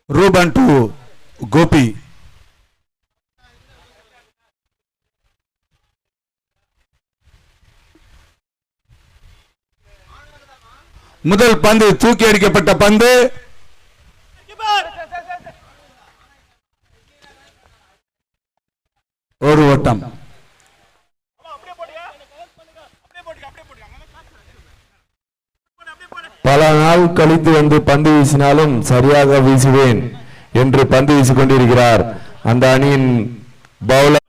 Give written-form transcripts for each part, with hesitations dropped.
Ruben to Gopi. முதல் பந்து தூக்கி அடிக்கப்பட்ட பந்து ஒரு ஓட்டம். பல நாள் கழித்து வந்து பந்து வீசினாலும் சரியாக வீசுவேன் என்று பந்து வீசிக் கொண்டிருக்கிறார் அந்த அணியின் bowler.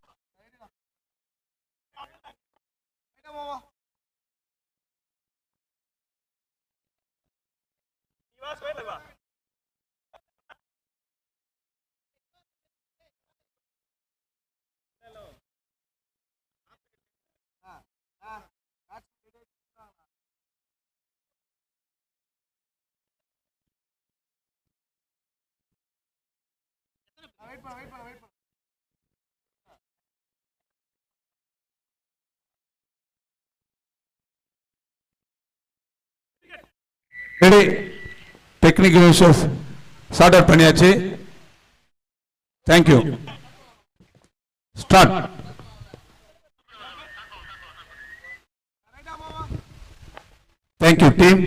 Ready, technical issues sort out பண்ணியாச்சு. தேங்க்யூ. ஸ்டார்ட். Thank you team.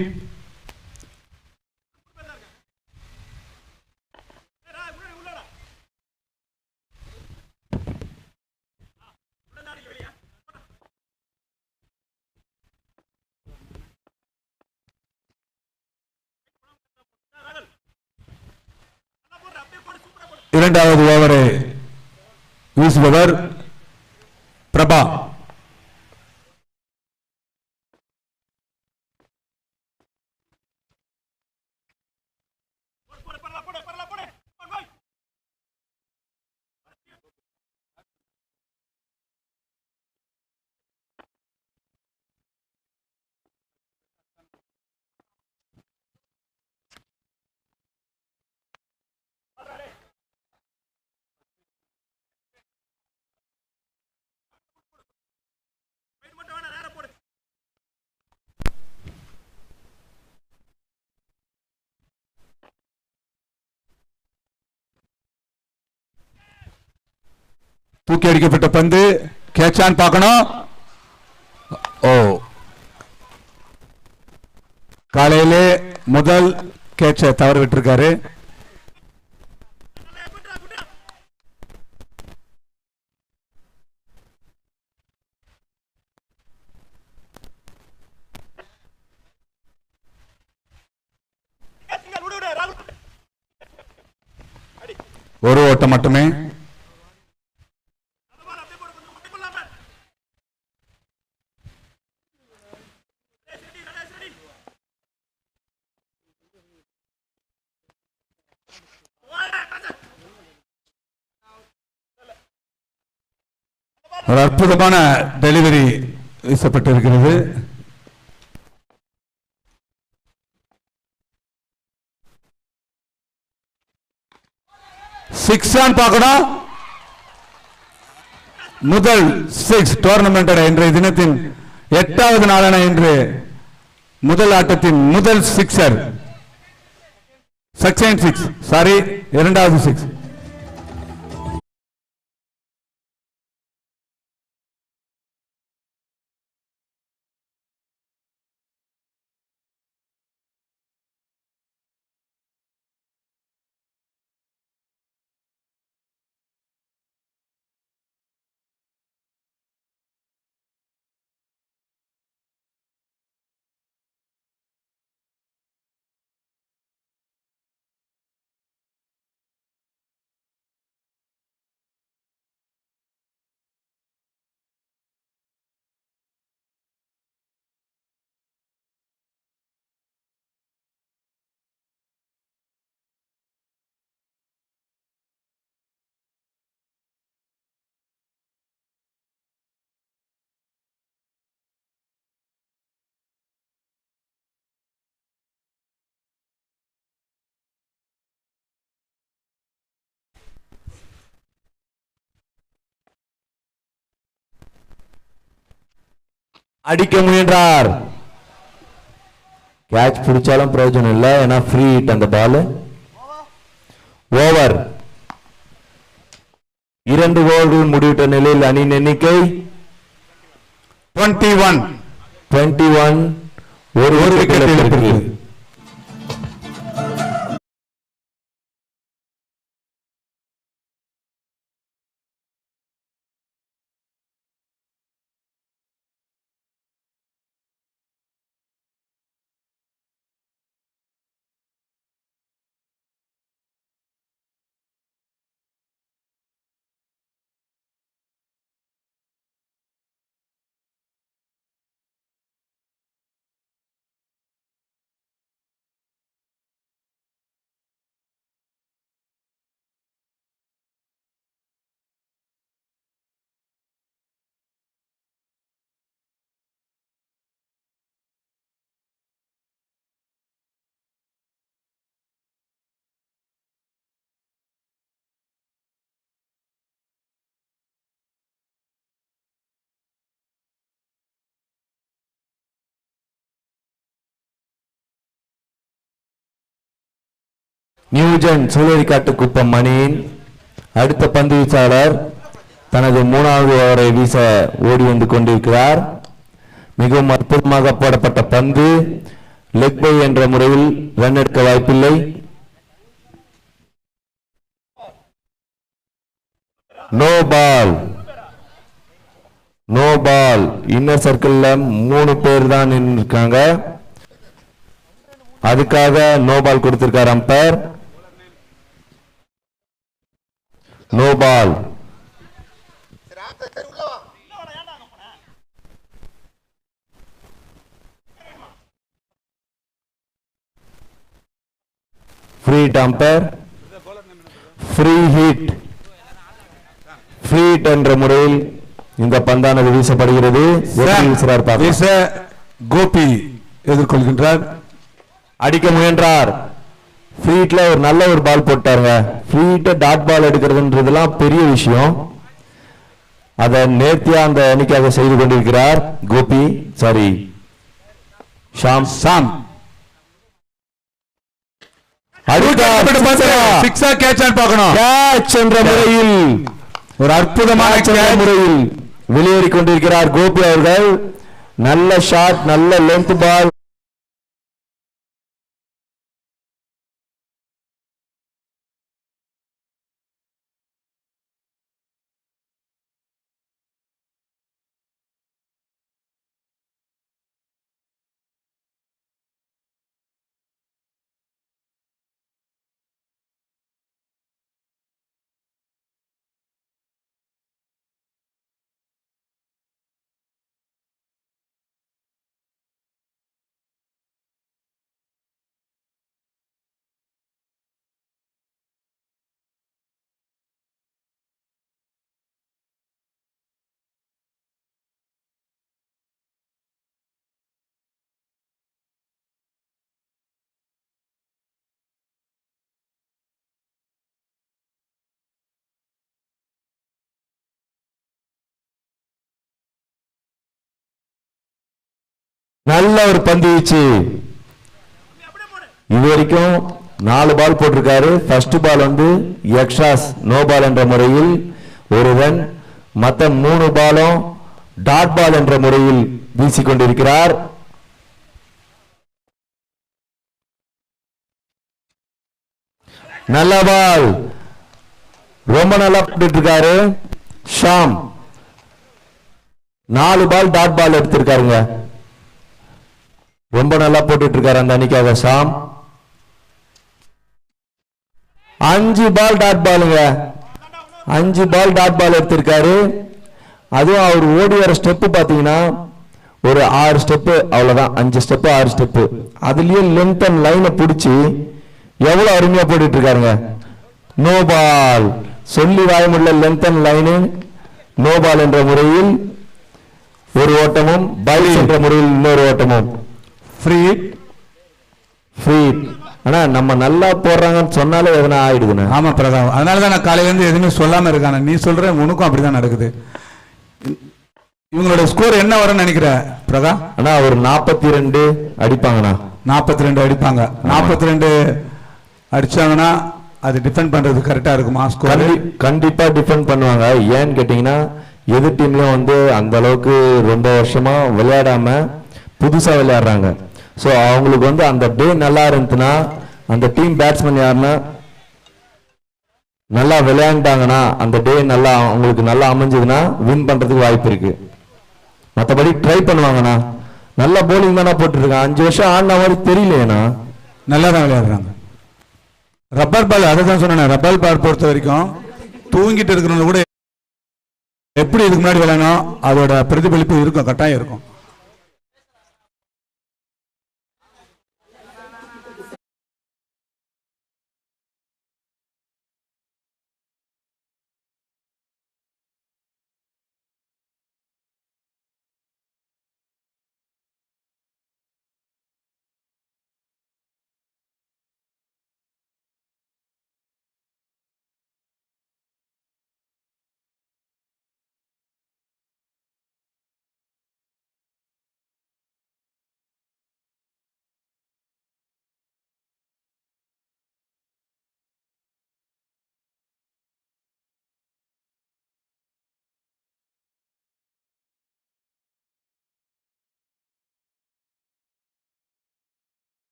இரண்டாவது ஓவரை வீசுபவர் பிரபா. தூக்கி அடிக்கப்பட்ட பந்து கேட்சான்னு பார்க்கணும். ஓ, காலையிலே முதல் கேட்ச தவறு விட்டிருக்காரு. ஒரு ஓட்டம் மட்டுமே. ஒரு அற்புதமான டெலிவரி வீசப்பட்டிருக்கிறது. சிக்ஸ் ஆன் பார்க்கணும். முதல் சிக்ஸ் டோர்னமெண்ட் இன்றைய தினத்தின் 8வது நாளான இன்று முதல் ஆட்டத்தின் முதல் சிக்ஸர். செகண்ட் சிக்ஸ், சாரி, இரண்டாவது சிக்ஸ். அடிக்க முயன்றார். கேட்ச் பிடிச்சாலும் பிரயோஜனம் இல்லை, ஏன்னா ஃப்ரீ ஹிட் அந்த பால். ஓவர். 2 ஓவர்கள் முடிவிட்ட நிலையில் அணியின் எண்ணிக்கை 21. ஒரு விக்கெட் இழப்பிற்கு. நியூஜன் சூழலிக்காட்டு குப்பம் அணியின் அடுத்த பந்து வீச்சாளர் தனது 3வது ஓவரை வீச ஓடி வந்து கொண்டிருக்கிறார். மிகவும் அற்புதமாக போடப்பட்ட பந்து லெக் பை என்ற முறையில் ரன் எடுக்க வாய்ப்பில்லை. No ball. இன்னர் சர்க்கிள்ல 3 பேர் தான் இருக்காங்க. அதுக்காக நோ பால் கொடுத்திருக்கார் umpire. No ball. Free umpire. Free hit என்ற முறையில் இந்த பந்தானது வீசப்படுகிறது. கோபி எதிர்கொள்கின்றார். அடிக்க முயன்றார். ஃப்ரீட்ல ஒரு நல்ல ஒரு பால் போட்டாருங்க. ஃப்ரீட்ட டாட் பால் எடுக்கிறதுன்றதுலாம் பெரிய விஷயம். அதை நேர்த்தியா அந்த அணிக்காக செய்து கொண்டிருக்கிறார் கோபி. சாரி ஷாம். கேட்ச் என்ற முறையில் ஒரு அற்புதமான முறையில் வெளியேறி கொண்டிருக்கிறார் கோபி அவர்கள். நல்ல ஷாட், நல்ல லென்த் பால். நல்ல ஒரு பந்து வீச்சு. இதுவரைக்கும் 4 பால் போட்டிருக்காரு. ஃபர்ஸ்ட் பால் வந்து எக்ஸ்ட்ராஸ் நோ பால் என்ற முறையில் ஒரு ரன். மற்ற 3 பாலும் டாட் பால் என்ற முறையில் வீசிக்கொண்டிருக்கிறார். நல்ல பால், ரொம்ப நல்லா போட்டு இருக்காரு ஷாம். 4 பால் டாட் பால் எடுத்திருக்காருங்க. ரொம்ப நல்லா போட்டுட்டு இருக்காரு அந்த அணிக்காக ஷாம். 5 பால் டாட் பாலுங்க. 5 பால் டாட் பால் எடுத்திருக்காரு. அதுவும் அவர் ஓடி வர ஸ்டெப் பாத்தீங்கன்னா ஒரு 6 ஸ்டெப், அவ்வளவுதான். 5 ஸ்டெப் 6 ஸ்டெப். அதுலயே லென்த் அண்ட் லைனை பிடிச்சி எவ்வளவு அருமையா போட்டுட்டு இருக்காருங்க. நோ பால் சொல்லி வாயமுள்ள length and line no ball என்ற முறையில் ஒரு ஓட்டமும், பைல் என்ற முறையில் இன்னொரு ஓட்டமும். ஃப்ரீ. ஆனா நம்ம நல்லா போடுறாங்கன்னு சொன்னாலே எதனா ஆயிடுதுண்ணா. ஆமா பிரதா, அதனாலதான் நான் காலையில இருந்து எதுவுமே சொல்லாம இருக்கானே. நீ சொல்ற உனக்கும் அப்படிதான் நடக்குது. இவங்களோட ஸ்கோர் என்ன வரும்னு நினைக்கிற பிரதா? ஆனா ஒரு 42 அடிப்பாங்கண்ணா. 42 அடிப்பாங்க. 42 அடிச்சாங்கன்னா அது டிஃபெண்ட் பண்றது கரெக்டா இருக்குமா ஸ்கோர்? கண்டிப்பா டிஃபெண்ட் பண்ணுவாங்க. ஏன்னு கேட்டீங்கன்னா எதிர் டீம்லயும் வந்து அந்த அளவுக்கு ரொம்ப வருஷமா விளையாடாம புதுசா விளையாடுறாங்க. ஸோ அவங்களுக்கு வந்து அந்த டே நல்லா இருந்துச்சுன்னா, அந்த டீம் பேட்ஸ்மேன் யாருன்னா நல்லா விளையாண்டாங்கன்னா, அந்த டே நல்லா அவங்களுக்கு நல்லா அமைஞ்சதுன்னா வின் பண்றதுக்கு வாய்ப்பு இருக்கு. மற்றபடி ட்ரை பண்ணுவாங்கண்ணா. நல்ல போலிங் தானே போட்டுருக்கான். 5 வருஷம் ஆடின மாதிரி தெரியலையேண்ணா. நல்லா தான் விளையாடுறாங்க. ரப்பர் பால், அதை தான் சொன்னேன். ரப்பர் பால் பொறுத்த வரைக்கும் தூங்கிட்டு இருக்கிறவங்க கூட எப்படி இதுக்கு முன்னாடி விளையாடணும் அதோட பிரதிபலிப்பு இருக்கும், கட்டாயம் இருக்கும்.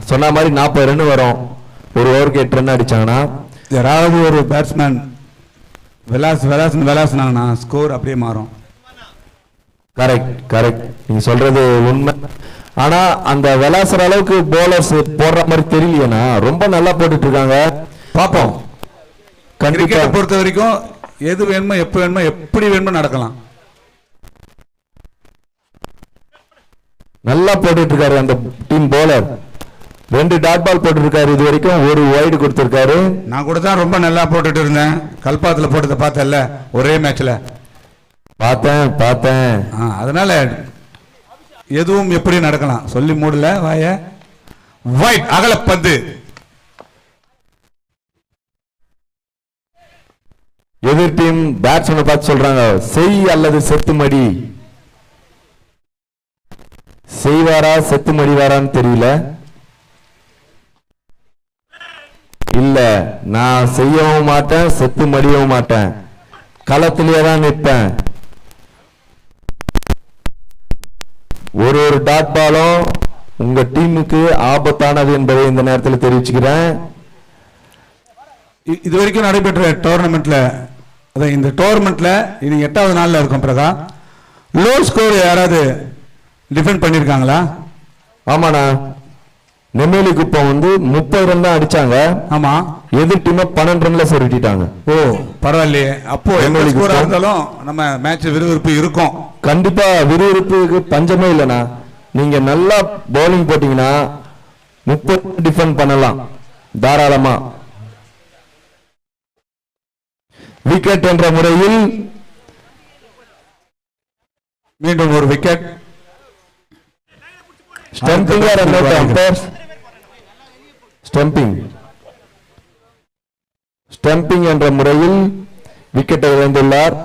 சொன்ன மாதிரி 40 ரன் வரும். ஒரு ஓவருக்கு 8 ரன் அடிச்சாங்கன்னா, யாராவது ஒரு பேட்ஸ்மேன் விளாசுனாங்கன்னா ஸ்கோர் அப்படியே மாறும். கரெக்ட். நீங்க சொல்றது உண்மை. ஆனா அந்த விளாசுற அளவுக்கு போலர்ஸ் போடுற மாதிரி தெரியலையேனா. ரொம்ப நல்லா போட்டுட்டு இருக்காங்க. பாப்போம். கிரிக்கெட்டை பொறுத்த வரைக்கும் எது வேணுமோ எப்ப வேணுமோ எப்படி வேணுமோ நடக்கலாம். நல்லா போட்டுட்டு இருக்காரு அந்த டீம் போலர். 2 டாட் பால் போட்டு இருக்காரு. இது வரைக்கும் ஒரு வைடு கொடுத்திருக்காரு. நான் கூட தான் ரொம்ப நல்லா போட்டுட்டு இருந்தேன். கல்பாத்துல போட்டதை பார்த்தேன்ல ஒரே மேட்ச்ல. பார்த்தேன். அதனால எதுவும் எப்படி நடக்கலாம். சொல்லி மூடல வாய. வைட் அகலப்பந்து. எதிர் டீம் பேட்ஸ்மேனை பார்த்து சொல்றாங்க, செய் அல்லது செத்து மடி. செய்வாரா செத்து மடிவாரான்னு தெரியல. இல்ல, நான் செய்யவும் மாட்டேன், செத்து மடியவும் மாட்டேன், களத்திலேயே தான் நிற்பேன். ஒரு டாட் பாலும் உங்க டீமுக்கு ஆபத்தானது என்பதை இந்த நேரத்தில் தெரிவிச்சுக்கிறேன். இது வரைக்கும் நடைபெற்ற டோர்னமெண்ட்ல, இந்த டோர்னமெண்ட்ல இது 8வது நாள்ல இருக்கும். பிரகா, லோ ஸ்கோர் யாராவது டிஃபெண்ட் பண்ணிருக்காங்களா? ஆமாண்ணா. நெம்மேலி குப்பம் வந்து 30 ரன் தான் அடிச்சாங்க. ஆமா, எதிர் டீம் 12 ரன்ல சொருட்டிட்டாங்க. ஓ பரவாயில்லையே. அப்போ எந்த ஸ்கோரா இருந்தாலும் நம்ம மேட்ச் விறுவிறுப்பு இருக்கும். கண்டிப்பா விறுவிறுப்புக்கு பஞ்சமே இல்லைண்ணா. நீங்க நல்லா பவுலிங் போட்டீங்கன்னா 30 டிஃபெண்ட் பண்ணலாம் தாராளமா. விக்கெட் என்ற முறையில் மீண்டும் ஒரு விக்கெட். ஸ்டம்பிங் என்ற முறையில் விக்கெட்டை இழந்துள்ளார்.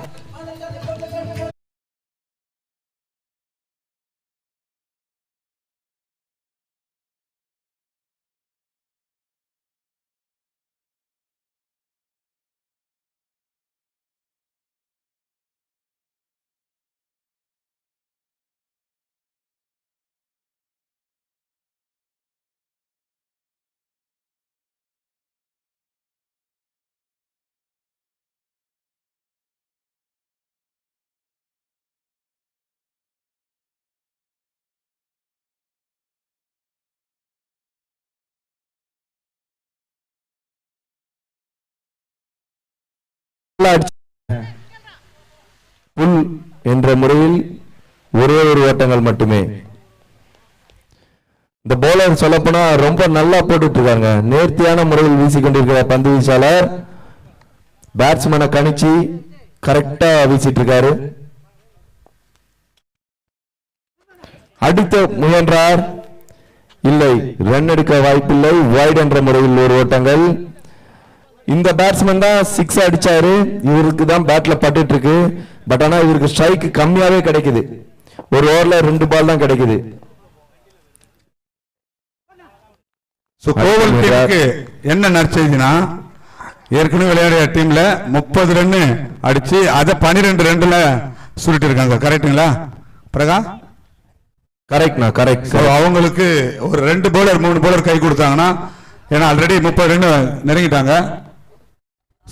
புல் என்ற முறையில் ஒரே ஒரு ஓட்டங்கள் மட்டுமே. இந்த பவுலர் சொல்லப்போனா ரொம்ப நல்லா போட்டுட்டு இருக்காங்க. நேர்த்தியான முறையில் வீசிக்கொண்டிருக்கிற பந்து வீச்சாளர் பேட்ஸ்மேனை கணிச்சு கரெக்டா வீசிட்டு இருக்காரு. அடித்த முயன்றார். இல்லை, ரன் எடுக்க வாய்ப்பில்லை. வைட் என்ற முறையில் ஒரு ஓட்டங்கள். இந்த பேட்ஸ்மேன் தான் 6 அடிச்சாரு, இவருக்கு தான் பேட்ல பட்டுட்டு இருக்கு. பட் ஆனா இவருக்கு ஸ்ட்ரைக் கம்மியாவே கிடைக்குது. ஒரு ஓவர்ல 2 பால் தான் கிடைக்குது. கோவல் டீமுக்கு என்ன நற்செய்தினா, ஏற்கனவே விளையாடிய டீம்ல 30 ரன் அடிச்சு அதை 12 ரன்ல சுருட்டி இருக்காங்க. கரெக்டுங்களா பிரகா? கரெக்ட்னா கரெக்ட். அவங்களுக்கு ஒரு 2 பவுலர் 3 பவுலர் கை கொடுத்தாங்கன்னா, ஏன்னா ஆல்ரெடி 30 ரன் நெருங்கிட்டாங்க.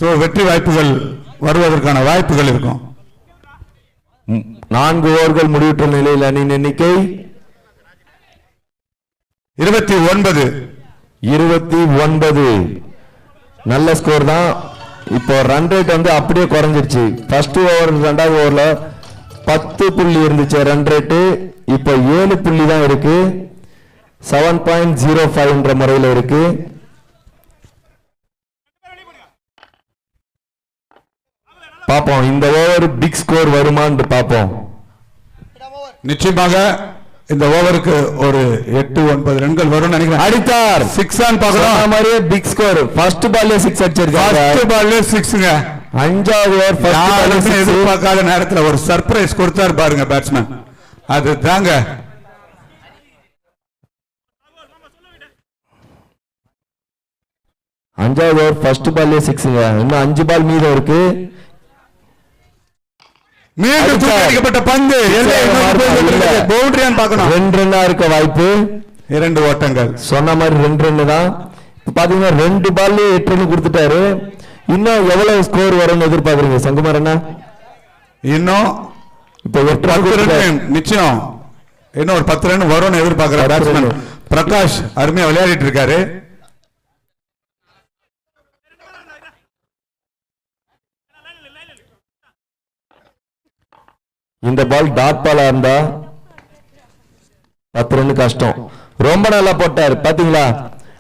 சோ வெற்றி வாய்ப்புகள் வருவதற்கான வாய்ப்புகள் இருக்கும். 4 ஓவர்கள் முடிவுற்ற நிலையில் அணியின் எண்ணிக்கை 29. நல்ல ஸ்கோர் தான். இப்போ ரன் ரேட் வந்து அப்படியே குறைஞ்சிருச்சு. ஃபர்ஸ்ட் ஓவர் 2வது ஓவர்ல 10 புள்ளி இருந்துச்சு ரன் ரேட்டு, இப்போ 7 புள்ளி தான் இருக்கு. 7.05 என்ற முறையில் இருக்கு. பாப்போம் இந்த ஓவர் பிக் ஸ்கோர் வருமான்னு பாப்போம். நிச்சயமாக இந்த ஓவருக்கு ஒரு 8-9 ரன்கள் வரும் நினைக்கிறேன். அடித்தார் 6 ஆன் பார்க்கலாம். மாதிரியே பிக் ஸ்கோர். ஃபர்ஸ்ட் பால்லே 6 அடிச்சிருக்காங்க. ஃபர்ஸ்ட் பால்லே 6ங்க. 5வது ஓவர் ஃபர்ஸ்ட் எதிர்பார்க்காத நேரத்துல ஒரு சர்ப்ரைஸ் கொடுத்தாரு பாருங்க பேட்ஸ்மேன். அது தாங்க 5வது ஓவர் ஃபர்ஸ்ட் பால்லே 6ங்க. இன்னும் 5 பால் மீதம் இருக்கு. மீண்டும் அடிக்கப்பட்ட பந்து பவுண்டரியான்னு பார்க்கணும். 2 ரன்னா இருக்க வாய்ப்பு. 2 ஓட்டங்கள். சொன்ன மாதிரி 2 ரன் தான். பாத்தீங்கன்னா 2 பால்ல 8 ரன் கொடுத்துட்டாரு. இன்னும் எவ்வளவு ஸ்கோர் வரும்னு எதிர்பார்க்கறீங்க சங்குமார் அண்ணா? இன்னும் இப்ப 8 ரன் நிச்சயம். இன்னும் ஒரு 10 ரன் வரும்னு எதிர்பார்க்கிறார். பிரகாஷ் அருமையா விளையாடிட்டு இருக்காரு. இந்த பால் டாட் பாலா இருந்தா 10 ரன் கஷ்டம். ரொம்ப நல்லா போட்டார் பாத்தீங்களா?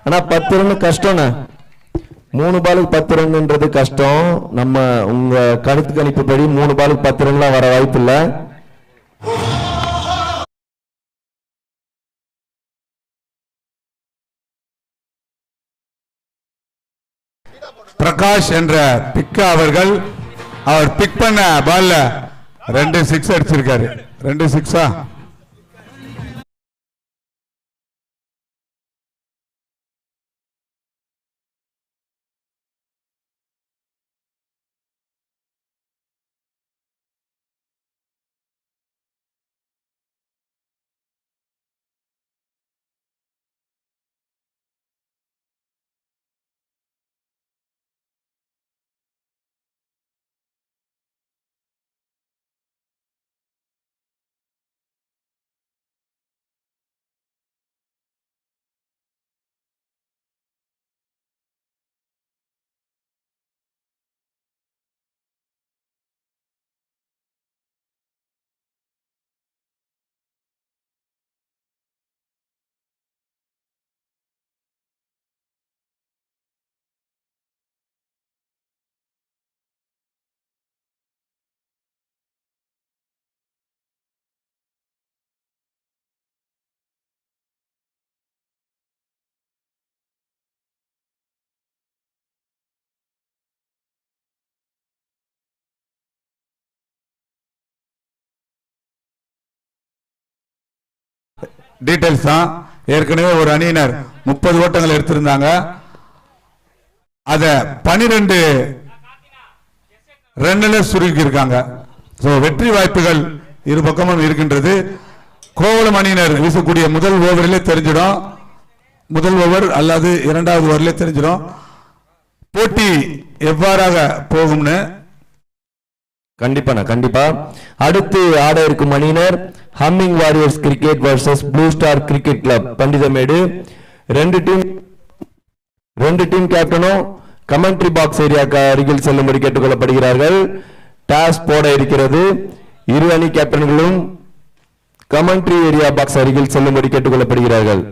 ஆனா 10 ரன் கஷ்டம்ண்ணா. 3 பாலுக்கு 10 ரன்ன்றது கஷ்டம். நம்ம உங்க கருத்து கணிப்புப்படி 3 பாலுக்கு 10 ரன்லாம் வர வாய்ப்பு இல்ல. பிரகாஷ் என்ற பிக்கா அவர்கள் அவர் பிக் பண்ண பால்ல 2 6 அடிச்சிருக்காரு. 2 6ஆ? டீடைல்ஸ் தான். ஏற்கனவே ஒரு அணியினர் 30 ஓட்டங்கள் எடுத்திருந்தாங்க. அத 12 ரன்ல சுருக்கி இருக்காங்க. வெற்றி வாய்ப்புகள் இரு பக்கமும் இருக்கின்றது. கோவளம் அணியினர் வீசக்கூடிய முதல் ஓவரிலே தெரிஞ்சிடும். முதல் ஓவர் அல்லது 2வது ஓவரிலே தெரிஞ்சிடும் போட்டி எவ்வாறாக போகும்னு. கண்டிப்பா. அடுத்து ஆட இருக்கும் அணியினர் humming warriors cricket versus blue star cricket club Panditamedu. 2 team கேப்டனும் கமெண்ட்ரி பாக்ஸ் ஏரியாக்கு அருகில் செல்லும்படி கேட்டுக்கொள்ளப்படுகிறார்கள். டாஸ் போட இருக்கிறது. இரு அணி கேப்டன்களும் கமெண்ட்ரி ஏரியா பாக்ஸ் அருகில் செல்லும்படி கேட்டுக்கொள்ளப்படுகிறார்கள்.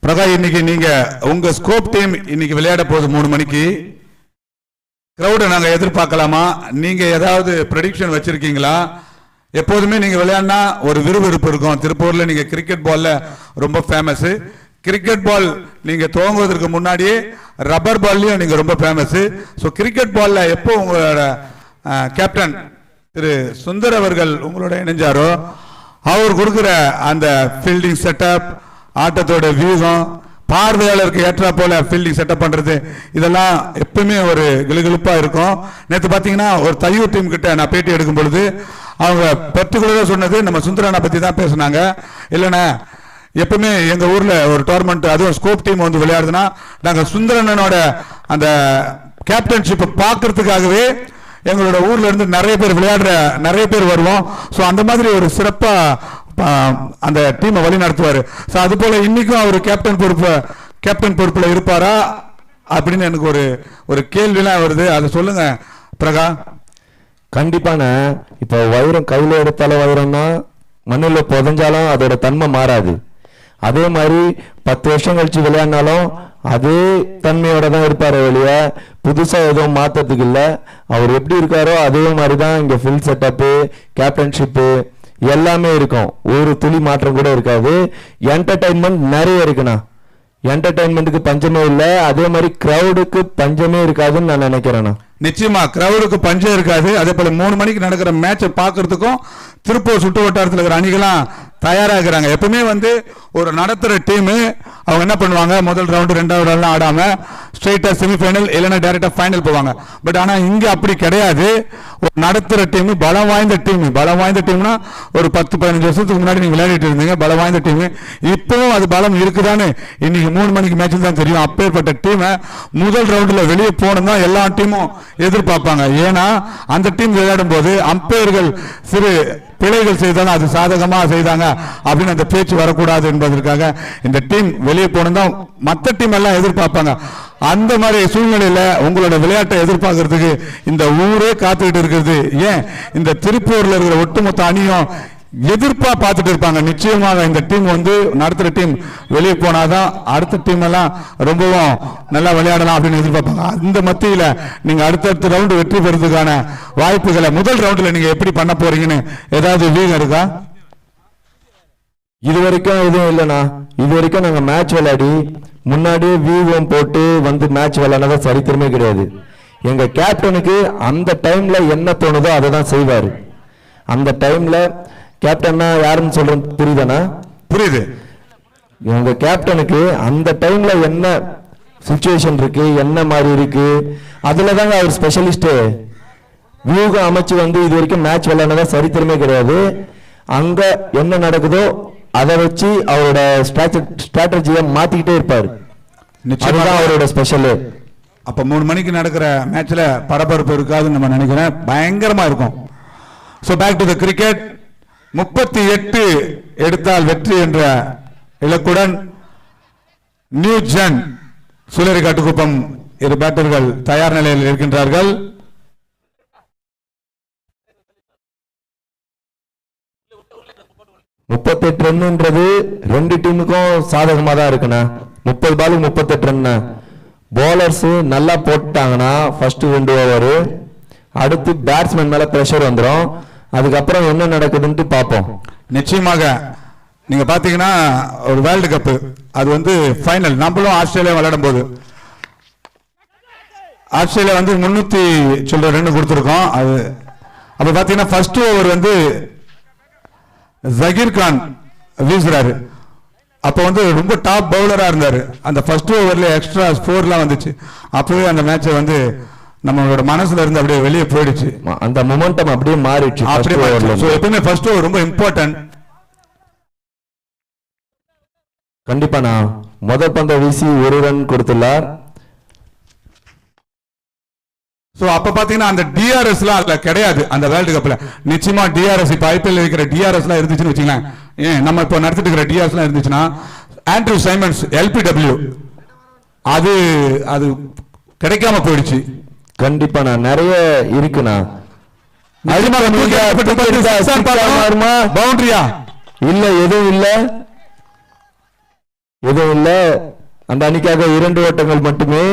பிரகாஷ், இன்னைக்கு நீங்க உங்க ஸ்கோப் டீம் இன்னைக்கு விளையாட போகுது 3 மணிக்கு. கிரௌட நாங்க எதிர்பார்க்கலாமா? நீங்க ஏதாவது ப்ரெடிக்ஷன் வச்சிருக்கீங்களா? எப்போதுமே நீங்க விளையாடினா ஒரு விறுவிறுப்பு இருக்கும். திருப்பூர்ல நீங்க கிரிக்கெட் பால்ல ரொம்ப ஃபேமஸ். கிரிக்கெட் பால் நீங்க துவங்குவதற்கு முன்னாடியே ரப்பர் பால்லையும் நீங்க ரொம்ப ஃபேமஸ். ஸோ கிரிக்கெட் பால்ல எப்போ உங்களோட கேப்டன் திரு சுந்தர் அவர்கள் உங்களோட இணைஞ்சாரோ அவர் கொடுக்குற அந்த ஃபீல்டிங் செட்டப், ஆட்டத்தோட வியூகம், பார்வையாளருக்கு ஏற்றா போல ஃபீல்டிங் செட்டப் பண்றது, இதெல்லாம் எப்பவுமே ஒரு கிளுகிளுப்பா இருக்கும். நேற்று பாத்தீங்கன்னா ஒரு தையூர் டீம் கிட்ட நான் பேட்டி எடுக்கும் பொழுது அவங்க பர்டிகுலரா சொன்னது நம்ம சுந்தரனை பத்தி தான் பேசினாங்க. இல்லைன்னா எப்பவுமே எங்க ஊர்ல ஒரு டோர்னமெண்ட், அதுவும் ஸ்கோப் டீம் வந்து விளையாடுதுன்னா நாங்க சுந்தரனோட அந்த கேப்டன்ஷிப் பார்க்கறதுக்காகவே எங்களோட ஊர்ல இருந்து நிறைய பேர் வருவோம். ஸோ அந்த மாதிரி ஒரு சிறப்பா அந்த டீமை வழி நடத்துவாரு. ஸோ அது போல இன்னைக்கும் அவர் கேப்டன் பொறுப்புல இருப்பாரா அப்படின்னு எனக்கு ஒரு கேள்விலாம் வருது. அதை சொல்லுங்க பிரகா. கண்டிப்பான இப்போ வைரம் கையில எடுத்தாலும் வைரம்னா மண்ணில் புதஞ்சாலும் அதோட தன்மை மாறாது. அதே மாதிரி 10 வருஷம் கழிச்சு விளையாடினாலும் அதே தன்மையோட தான் இருப்பாரு வெளிய, புதுசா எதுவும் மாத்தறதுக்கு இல்லை. அவர் எப்படி இருக்காரோ அதே மாதிரி தான் இங்க ஃபுல் செட்டப்பு, கேப்டன்ஷிப்பு எல்லாமே இருக்கும். ஒரு துளி மாற்றம் கூட இருக்காது. என்டர்டைன்மெண்ட் நிறைய இருக்குண்ணா. என்டர்டைன்மெண்ட்டுக்கு பஞ்சமே இல்லை. அதே மாதிரி கிரௌடுக்கு பஞ்சமே இருக்காதுன்னு நான் நினைக்கிறேண்ணா. நிச்சயமா கிரௌடுக்கு பஞ்சம் இருக்காது. அதே போல 3 மணிக்கு நடக்கிற மேட்சை பார்க்கறதுக்கும் திருப்பூர் சுற்று வட்டாரத்தில் இருக்கிற அணிகளாம் தயாராகிறாங்க. எப்பவுமே வந்து ஒரு நடத்துற டீம் அவங்க என்ன பண்ணுவாங்க, முதல் ரவுண்டு 2வது ரவுண்ட் ஆடாம ஸ்ட்ரெயிட்டா செமிஃபைனல் இல்லைன்னா டைரக்டா ஃபைனல் போவாங்க. பட் ஆனா இங்க அப்படி கிடையாது. ஒரு நடத்துற டீம், பலம் வாய்ந்த டீம்னா ஒரு 10-15 வருஷத்துக்கு முன்னாடி நீங்க விளையாடிட்டு இருந்தீங்க, பலம் வாய்ந்த டீம். இப்பவும் அது பலம் இருக்குதான்னு இன்னைக்கு 3 மணிக்கு மேட்சில் தான் தெரியும். அப்பேற்பட்ட டீமை முதல் ரவுண்டுல வெளியே போகணும் தான் எல்லா டீமும் எதிர்பார்ப்பாங்க. ஏன்னா அந்த டீம் விளையாடும் போது அம்பையர்கள் சிறு பிழைகள் செய்தாலும் அது சாதகமா செய்தாங்க அப்படின்னு அந்த பேச்சு வரக்கூடாது என்பதற்காக இந்த டீம் வெளியே போனதா மற்ற டீம் எல்லாம் எதிர்பார்ப்பாங்க. அந்த மாதிரி சூழ்நிலையில உங்களோட விளையாட்டை எதிர்பார்க்கறதுக்கு இந்த ஊரே காத்துக்கிட்டு இருக்கிறது. ஏன் இந்த திருப்பூர்ல இருக்கிற ஒட்டுமொத்த அணியும் எதிர்ப்பா பார்த்துட்டு இருப்பாங்க. நிச்சயமாக இந்த டீம் வந்து நடத்துற டீம் வெளியே போனாதான் அடுத்த டீம் எல்லாம் ரொம்பவும் நல்லா விளையாடலாம் அப்படின்னு எதிர்பார்ப்பாங்க. அந்த மத்தியில நீங்க அடுத்தடுத்த ரவுண்டு வெற்றி பெறதுக்கான வாய்ப்புகளை முதல் ரவுண்டுல நீங்க எப்படி பண்ண போறீங்கன்னு ஏதாவது வீகம் இருக்கா? இது வரைக்கும் எதுவும் இல்லைண்ணா. இது வரைக்கும் நாங்க மேட்ச் விளையாடி முன்னாடியே வியூவம் போட்டு வந்து மேட்ச் விளையாடுறதா சரித்திரமே கிடையாது. எங்க கேப்டனுக்கு அந்த டைம்ல என்ன தோணுதோ அதை தான் செய்வாரு. அந்த டைம்ல கேப்டன்னா யாருன்னு சொல்றது புரியுதானா? புரியுது. உங்க கேப்டனுக்கு அந்த டைம்ல என்ன சிச்சுவேஷன் இருக்கு, என்ன மாதிரி இருக்கு, அதுலதாங்க அவர் ஸ்பெஷலிஸ்ட். வியூகம் அமைச்சு வந்து இது வரைக்கும் மேட்ச் விளையாடுறதா சரித்திரமே கிடையாது. அங்க என்ன நடக்குதோ அதை வச்சு அவரோட ஸ்ட்ராட்டஜியை மாத்திக்கிட்டே இருப்பாரு. நிச்சயமா அவரோட ஸ்பெஷல். அப்ப 3 மணிக்கு நடக்கிற மேட்ச்ல பரபரப்பு இருக்காதுன்னு நம்ம நினைக்கிறேன். பயங்கரமா இருக்கும். So back to the cricket. 38 எடுத்தால் வெற்றி என்ற இலக்குடன் நியூ ஜென் சுழறிக்காட்டுக்குப்பம் இரு பேட்டர்கள் தயார் நிலையில் இருக்கின்றார்கள். முப்பத்தெட்டு ரன்ன்றது 2 டீமுக்கும் சாதகமா தான் இருக்குண்ணா. 30 பாலுக்கு 38 ரன். போலர்ஸ் நல்லா போட்டாங்கன்னா ஃபர்ஸ்ட் 2 ஓவர், அடுத்து பேட்ஸ்மேன் மேல பிரஷர் வந்துடும். அதுக்கப்புறம் என்ன நடக்குதுன்னு பார்ப்போம். நிச்சயமாக நீங்க பாத்தீங்கன்னா ஒரு வேர்ல்டு கப் அது வந்து ஃபைனல், நம்மளும் ஆஸ்திரேலியா விளையாடும் போது ஆஸ்திரேலியா வந்து 300 சில்லற ரன் கொடுத்துருக்கோம். அது அப்ப பாத்தீங்கன்னா ஃபர்ஸ்ட் ஓவர் வந்து ஜகீர் கான் வீசுறாரு. அப்ப வந்து ரொம்ப டாப் பவுலரா இருந்தாரு. அந்த ஃபர்ஸ்ட் ஓவர்ல எக்ஸ்ட்ரா ஸ்கோர்லாம் வந்துச்சு. அப்பவே அந்த மேட்சை வந்து நம்மளோட மனசுல இருந்து அப்படியே வெளியே போயிடுச்சு. அந்த மொமெண்டம் அப்படியே மாறிடுச்சு. எப்பவுமே ஃபர்ஸ்ட் ஓவர் ரொம்ப இம்பார்ட்டன்ட். கண்டிப்பா நான் முதல் பந்த வீசி 1 ரன் கொடுத்துள்ளார். சோ அப்ப பாத்தீங்கன்னா அந்த டிஆர்எஸ் எல்லாம் அதுல கிடையாது அந்த வேர்ல்டு கப்ல. நிச்சயமா டிஆர்எஸ் இப்ப ஐபிஎல் இருக்கிற டிஆர்எஸ் எல்லாம் இருந்துச்சுன்னு வச்சுக்கலாம். ஏன் நம்ம இப்ப நடத்திட்டு இருக்கிற டிஆர்எஸ் எல்லாம் இருந்துச்சுன்னா ஆண்ட்ரூ சைமன்ஸ் எல்பிடபிள்யூ அது அது கிடைக்காம போயிடுச்சு. கண்டிப்பா நான் நிறைய இருக்குண்ணா. பவுண்டரியா இல்ல, எதுவும் இல்ல. அந்த அணிக்காக 2 ஓட்டங்கள் மட்டுமே.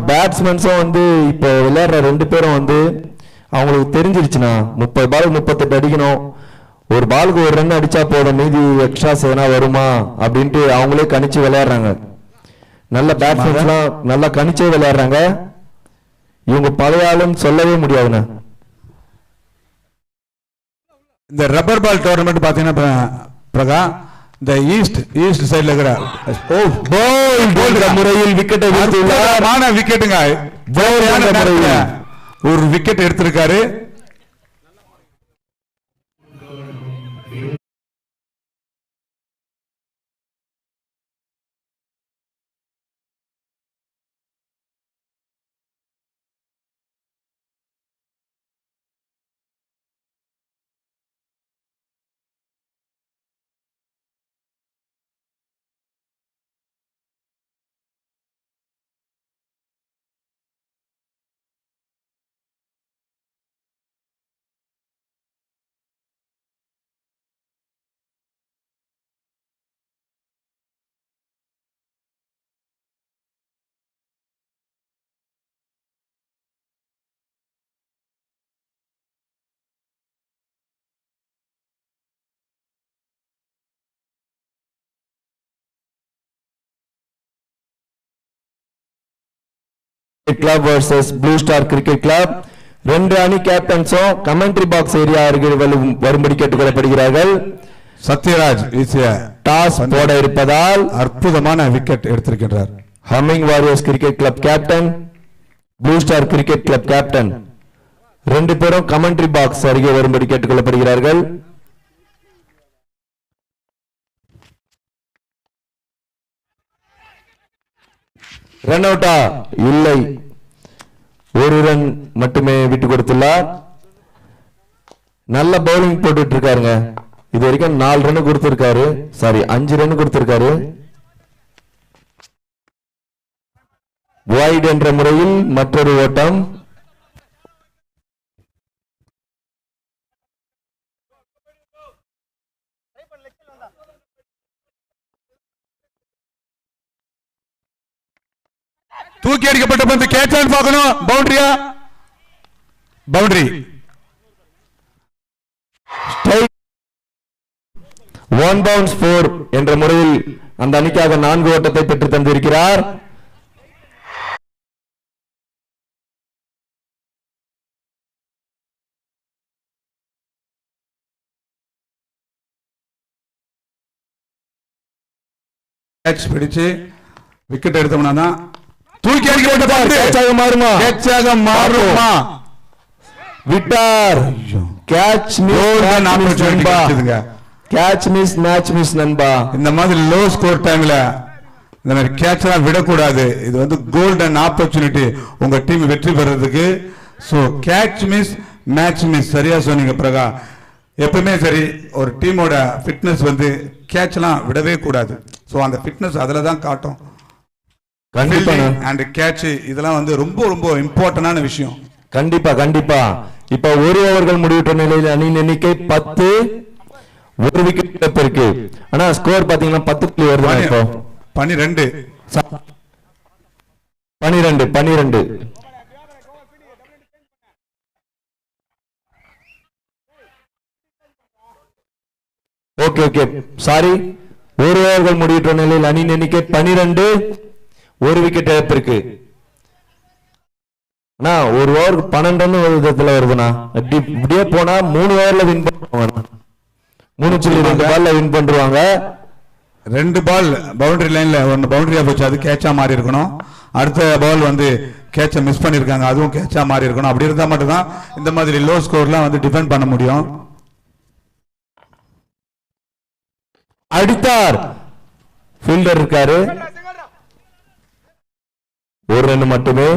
பேட்ஸ்மேன்ஸும் வந்து இப்போ விளையாடுற 2 பேரும் வந்து அவங்களுக்கு தெரிஞ்சிருச்சுண்ணா 30 பால் 38 அடிக்கணும், ஒரு பாலுக்கு ஒரு ரன் அடிச்சா போதும், மீதி எக்ஸ்ட்ராஸ் எதனா வருமா அப்படின்ட்டு அவங்களே கணிச்சு விளையாடுறாங்க. நல்ல பேட்ஸ்மேன்ஸ்லாம் நல்லா கணிச்சே விளையாடுறாங்க. இவங்க பழைய ஆளுன்னு சொல்லவே முடியாதுண்ணா. இந்த ரப்பர் பால் டோர்னமெண்ட் பாத்தீங்கன்னா பிரகா, இந்த ஈஸ்ட் சைடுல இருக்கிற முறையில் விக்கெட்டை விக்கெட்டுங்க, ஒரு விக்கெட் எடுத்திருக்காரு. Club versus blue star cricket club. 2 அணி கேப்டன்ஸும் கமெண்ட்ரி பாக்ஸ் ஏரியா அருகில் வரும்படி கேட்டுக்கொள்ளப்படுகிறார்கள். சத்யராஜ் டாஸ் போட இருப்பதால் அற்புதமான விக்கெட் எடுத்திருக்கின்றார். Humming warriors cricket club captain, blue star cricket club captain 2 பேரும் கமெண்ட்ரி பாக்ஸ் அருகே வரும்படி கேட்டுக்கொள்ளப்படுகிறார்கள். ரன் அவுட்டா? இல்லை, ஒரு ரன் மட்டுமே விட்டு கொடுத்துள்ளார். நல்ல பவுலிங் போட்டுட்டு இருக்காருங்க. இது வரைக்கும் 4 ரன் கொடுத்திருக்காரு, சாரி 5 ரன் கொடுத்திருக்காரு. வைட் என்ற முறையில் மற்றொரு ஓட்டம். தூக்கி அடிக்கப்பட்ட பந்து கேட்ச் பார்க்கணும். பவுண்டரியா? பவுண்டரி. 1 பவுன்ஸ் 4 என்ற முறையில் அந்த அணிக்காக 4 ஓட்டத்தை பெற்று தந்திருக்கிறார். கேட்ச் பிடிச்சு விக்கெட் எடுத்தோம்னா தான் தூக்கி அடிக்கப்பட்ட பந்து கேட்சாக மாறுமா? கேட்சாக மாறுமா? விட்டார். கேட்ச் மிஸ் நண்பா. கேட்ச் மிஸ் மேட்ச் மிஸ் நண்பா. இந்த மாதிரி லோ ஸ்கோர் டைம்ல இந்த மாதிரி கேட்ச் எல்லாம் விடக்கூடாது. இது வந்து கோல்டன் ஆப்பர்ச்சுனிட்டி உங்க டீம் வெற்றி பெறதுக்கு. So catch miss match miss. சரியா சொன்னீங்க பிரகா. எப்பவுமே சரி, ஒரு டீமோட ஃபிட்னஸ் வந்து கேட்ச் எல்லாம் விடவே கூடாது. சோ அந்த ஃபிட்னஸ் அதுல தான் காட்டும். கண்டிப்பா. அண்ட் கேட்ச் இதெல்லாம் வந்து ரொம்ப ரொம்ப இம்பார்ட்டன்டான விஷயம். கண்டிப்பா கண்டிப்பா. இப்ப ஒரு ஓவர்கள் முடிவுற்ற நிலையில் அணியின் எண்ணிக்கை 10, ஒரு விக்கெட் இழப்பிற்கு. ஆனா ஸ்கோர் பாத்தீங்கன்னா 10 வருது. இப்போ 12 ஓகே ஓகே சாரி. ஒரு ஓவர்கள் முடிவுற்ற நிலையில் அணியின் எண்ணிக்கை 12, ஒரு விக்கெட் இழப்பிற்கு. அண்ணா ஒரு ஓவருக்கு 12 விதத்துல வருதுண்ணா. இப்படியே போனா 3 ஓவர்ல வின் பண்ணுவாங்க. 3.2 பால்ல வின் பண்றாங்க. 2 பால் பவுண்டரி லைன்ல ஒன்னு பவுண்டரியா போச்சு, அது கேட்சா மாறி இருக்கணும். அடுத்த பால் வந்து கேட்ச மிஸ் பண்ணிருக்காங்க, அதுவும் கேட்சா மாறி இருக்கணும். அப்படி இருந்தா மட்டும்தான் இந்த மாதிரி லோ ஸ்கோர்லாம் வந்து டிஃபெண்ட் பண்ண முடியும். அடித்தார். ஃபீல்டர் இருக்காரு. ஒரு ரன் மட்டுமே.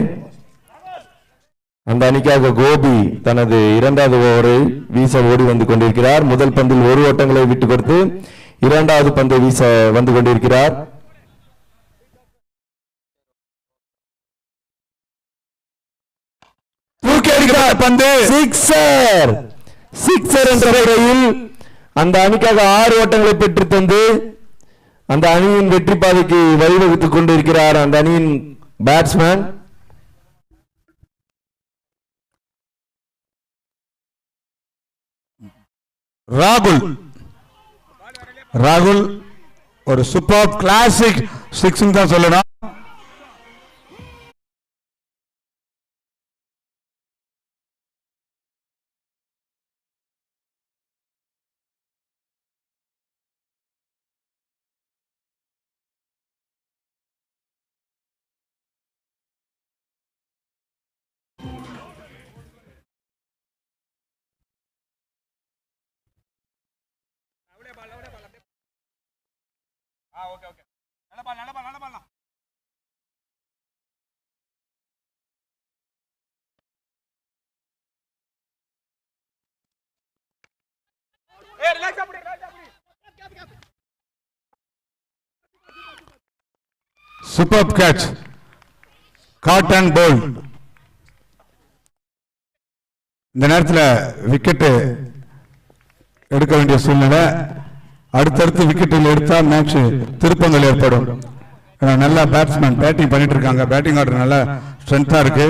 அந்த அணிக்காக கோபி தனது 2வது ஓவரை வீச ஓடி வந்து கொண்டிருக்கிறார். முதல் பந்தில் 1 ஓட்டங்களை விட்டு கொடுத்து 2வது பந்தை வீச வந்து கொண்டிருக்கிறார். தூக்கி அடிக்கிறார் பந்து. சிக்ஸர். சிக்ஸர் என்ற முறையில் அந்த அணிக்காக 6 ஓட்டங்களை பெற்று தந்து அந்த அணியின் வெற்றி பாதைக்கு வழிவகுத்துக் கொண்டிருக்கிறார் அந்த அணியின் பேட்ஸ்மேன். ராகுல் ராகுல் ஒரு சூப்பர் கிளாசிக் சிக்ஸ் தான் சொல்லணும். சூப்பர் கேட்ச், காட் அண்ட் போல். இந்த நேரத்தில் விக்கெட் எடுக்க வேண்டிய சூழ்நிலை. அடுத்தடுத்து விக்கெட்டில் எடுத்தால் மேட்ச் திருப்பங்கள் ஏற்படும். நல்ல பேட்ஸ்மேன் பேட்டிங் பண்ணிட்டு இருக்காங்க. பேட்டிங் ஆர்டர் நல்ல ஸ்ட்ரென்த்தா இருக்கு.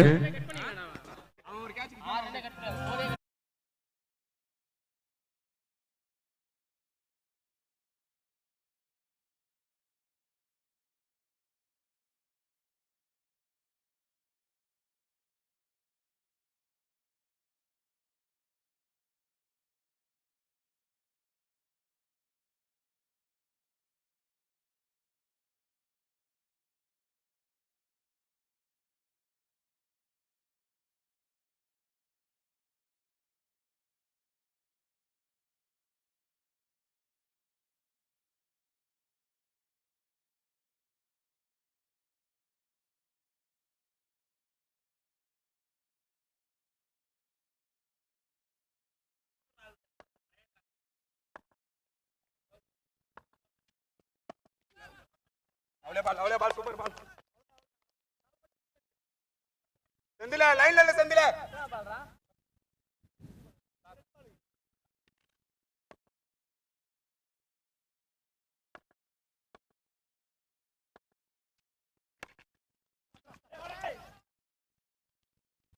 சூப்பர் பால். செந்தில லைன்ல இல்ல செந்தில.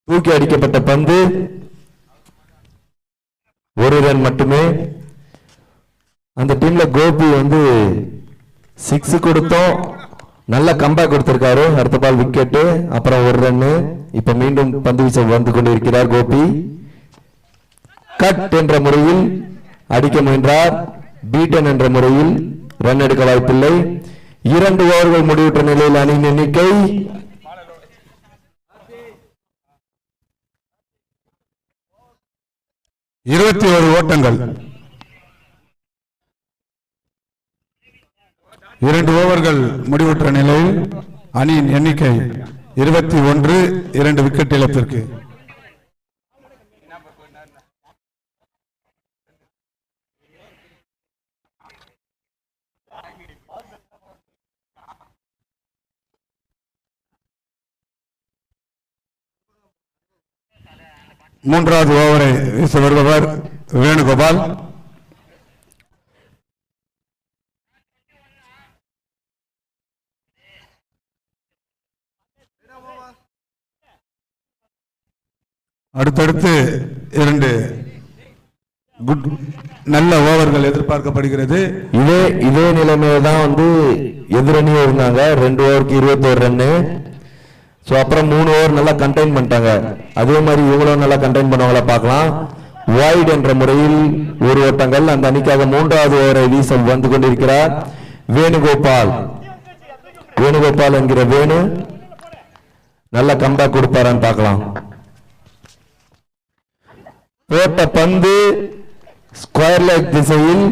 தூக்கி அடிக்கப்பட்ட பந்து, ஒரு ரன் மட்டுமே. அந்த டீம்ல கோபி வந்து 6 கொடுத்தோம், நல்ல கம்பேக் கொடுத்திருக்காரு. அடுத்த பால் விக்கெட், அப்புறம் ஒரு ரன். இப்ப மீண்டும் பந்து வீச வந்து கொண்டிருக்கிறார் கோபி. கட் என்ற முறையில் அடிக்க முயன்றார். பீட்டன் என்ற முறையில் ரன் எடுக்க வாய்ப்பில்லை. 2 ஓவர்கள் முடிவுற்ற நிலையில் அணியின் எண்ணிக்கை 21 ஓட்டங்கள். 2 ஓவர்கள் முடிவுற்ற நிலையில் அணியின் எண்ணிக்கை 21, 2 விக்கெட் இழப்பிற்கு. மூன்றாவது ஓவரை வீச வருபவர் வேணுகோபால். அடுத்தடுத்து 2 நல்ல ஓவர்கள் எதிர்பார்க்கப்படுகிறது. இதே நிலைமையில தான் வந்து எதிரணியும் இருந்தாங்க. 2 ஓவருக்கு 21 ரன்னு. ஸோ அப்புறம் 3 ஓவர் நல்லா கண்டெயின் பண்ணிட்டாங்க. அதே மாதிரி இவங்களும் நல்லா கண்டெயின் பண்ணுவாங்களா பார்க்கலாம். வைட் என்ற முறையில் 1 ஓட்டங்கள். அந்த அணிக்காக 3வது ஓவரை வீச வந்து கொண்டிருக்கிறார் வேணுகோபால். வேணுகோபால் என்கிற வேணு நல்ல கம்பேக் கொடுப்பாரான்னு பார்க்கலாம். போட்ட பந்து ஸ்கொயர் லெக் திசையில்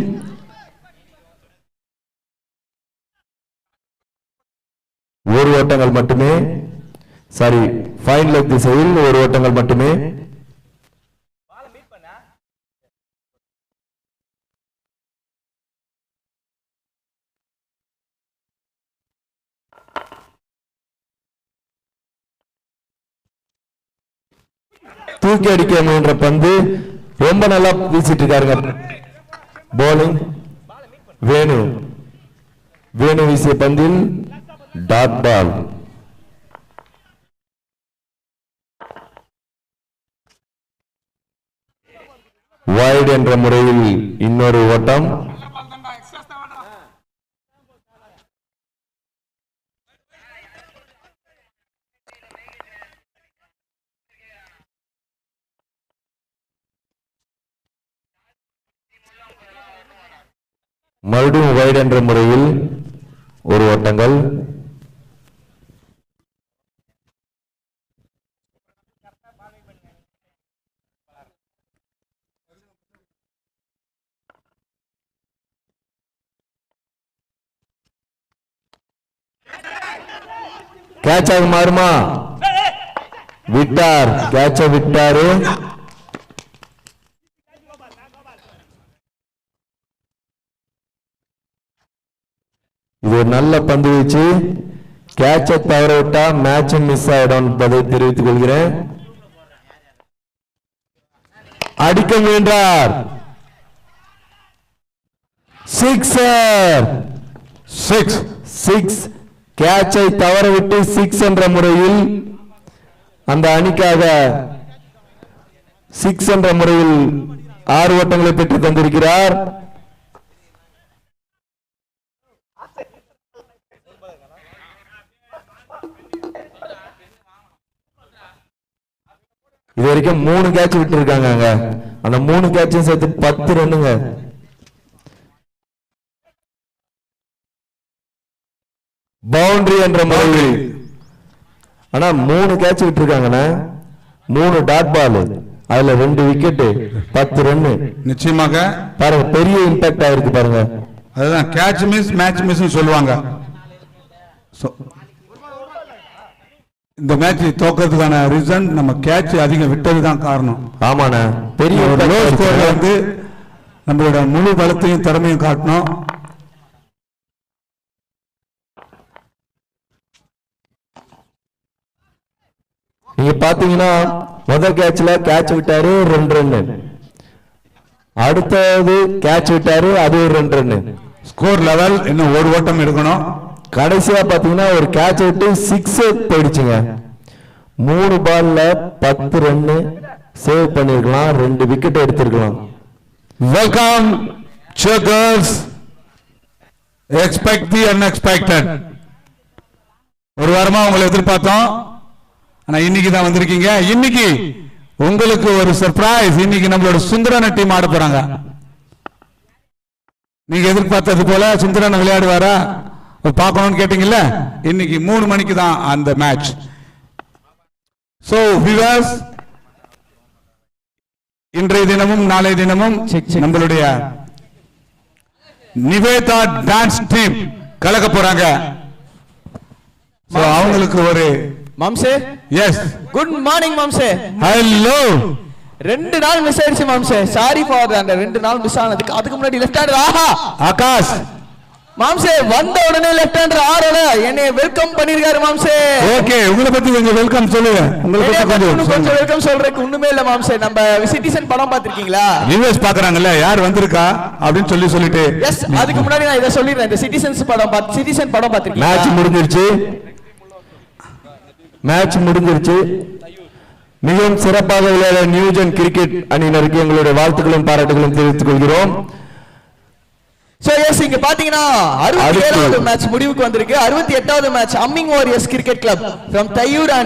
ஒரு ஓட்டங்கள் மட்டுமே. சாரி, ஃபைன் லெக் திசையில் 1 ஓட்டங்கள் மட்டுமே. தூக்கி அடிக்க முயன்ற பந்து ரொம்ப நல்லா வீசிட்டு இருக்காருங்க. போலிங் வேணு. வேணு வீசிய பந்தில் டாட் பால். வைட் என்ற முறையில் இன்னொரு ஓட்டம். மறுபடியும் வைட் என்ற முறையில் ஒரு ஓட்டங்கள். கேட்ச் ஆக மாறுமா? விட்டார், கேட்ச விட்டாரு. இது ஒரு நல்ல பந்து வீச்சு. கேட்ச தவற விட்டா மேட்ச் மிஸ் ஆயிடும் என்பதை தெரிவித்துக் கொள்கிறேன். அடிக்க முயன்றார். சிக்ஸர். 6 கேட்சை தவறவிட்டு 6 என்ற முறையில் அந்த அணிக்காக 6 என்ற முறையில் 6 ஓட்டங்களை பெற்று தந்திருக்கிறார். இது வரைக்கும் 3 கேட்ச் விட்டு இருக்காங்க. அந்த 3 கேட்சும் சேர்த்து 10 ரன்னுங்க. பவுண்டரி என்ற முறையில். ஆனா 3 கேட்ச் விட்டு இருக்காங்கண்ணா, 3 டாட் பால், அதுல 2 விக்கெட், 10 ரன். நிச்சயமாக பாருங்க, பெரிய இம்பாக்ட் ஆயிருக்கு பாருங்க. அதுதான் கேட்ச் மிஸ் மேட்ச் மிஸ் சொல்லுவாங்க. இந்த மேட்ச் தோக்கிறதுக்கான ரீசன் நம்ம கேட்ச் அதிகம் விட்டதுதான் காரணம். ஆமாண்ணா, பெரிய லோ ஸ்கோர்ல வந்து நம்மளோட முழு பலத்தையும் திறமையும் காட்டணும். நீங்க பாத்தீங்கன்னா முதல் கேட்ச்ல கேட்ச் விட்டாரு 2 ரன், அடுத்தது கேட்ச் விட்டாரு அது ஒரு 2 ரன். ஸ்கோர் லெவல் இன்னும் ஒரு ஓட்டம் எடுக்கணும். கடைசியா பாத்தீங்கன்னா ஒரு கேட்ச் விட்டு 6 போயிடுச்சுங்க. 3 பால்ல 10 ரன் சேவ் பண்ணிருக்கலாம், 2 விக்கெட் எடுத்திருக்கலாம். Welcome checkers, expect the unexpected. ஒரு வாரமா உங்களை எதிர்பார்த்தோம், ஆனா இன்னைக்கு தான் வந்திருக்கீங்க. இன்னைக்கு உங்களுக்கு ஒரு சர்ப்ரைஸ். இன்னைக்கு நம்மளோட சுந்தரன டீம் ஆட போறாங்க. நீங்க எதிர்பார்த்தது போல சுந்தரன் விளையாடுவாரா பார்க்கணும்னு கேட்டீங்கல்ல, இன்னைக்கு 3 மணிக்கு தான் அந்த மேட்ச். சோ வியூவர்ஸ், இன்றைய தினமும் நாளைய தினமும் நம்மளுடைய நிவேதா டான்ஸ் டீம் கலக்க போறாங்க. அவங்களுக்கு ஒரு மாம்சே. எஸ், குட் மார்னிங் மாம்சே. ஹலோ. 2 நாள் மிஸ் ஆயிடுச்சு மாம்சே, சாரி ஃபார் அந்த 2 நாள் மிஸ் ஆனதுக்கு. அதுக்கு முன்னாடி லெஃப்ட் ஹேண்டர் ஆஹா ஆகாஷ் மாம்சே வந்த உடனே லெஃப்ட் ஹேண்டர் ஆரோல என்னை வெல்கம் பண்ணிருக்காரு மாம்சே. ஓகே, உங்களை பத்தி கொஞ்சம் வெல்கம் சொல்லுங்க. உங்களை பத்தி கொஞ்சம் வெல்கம் சொல்றதுக்கு ஒண்ணுமே இல்ல மாம்சே. நம்ம சிட்டிசன் படம் பாத்திருக்கீங்களா? யூஎஸ் பாக்குறாங்கல்ல, யார் வந்திருக்கா அப்படின்னு சொல்லிட்டு. எஸ், அதுக்கு முன்னாடி நான் இத சொல்லிடுறேன். இந்த சிட்டிசன் படம் பாத்திருக்கீங்களா? மேட்ச் முடிஞ்சிருச்சு. மிகவும் சிறப்பாக விளையாட நியூஜன் கிரிக்கெட் அணியினருக்கு எங்களுடைய வாழ்த்துக்களும் பாராட்டுகளும் தெரிவித்துக் கொள்கிறோம். சோ எஸ், இங்க பாத்தீங்கன்னா 67வது மேட்ச் முடிவுக்கு வந்திருக்கு. 68வது match humming warriors cricket club from Thaiyur and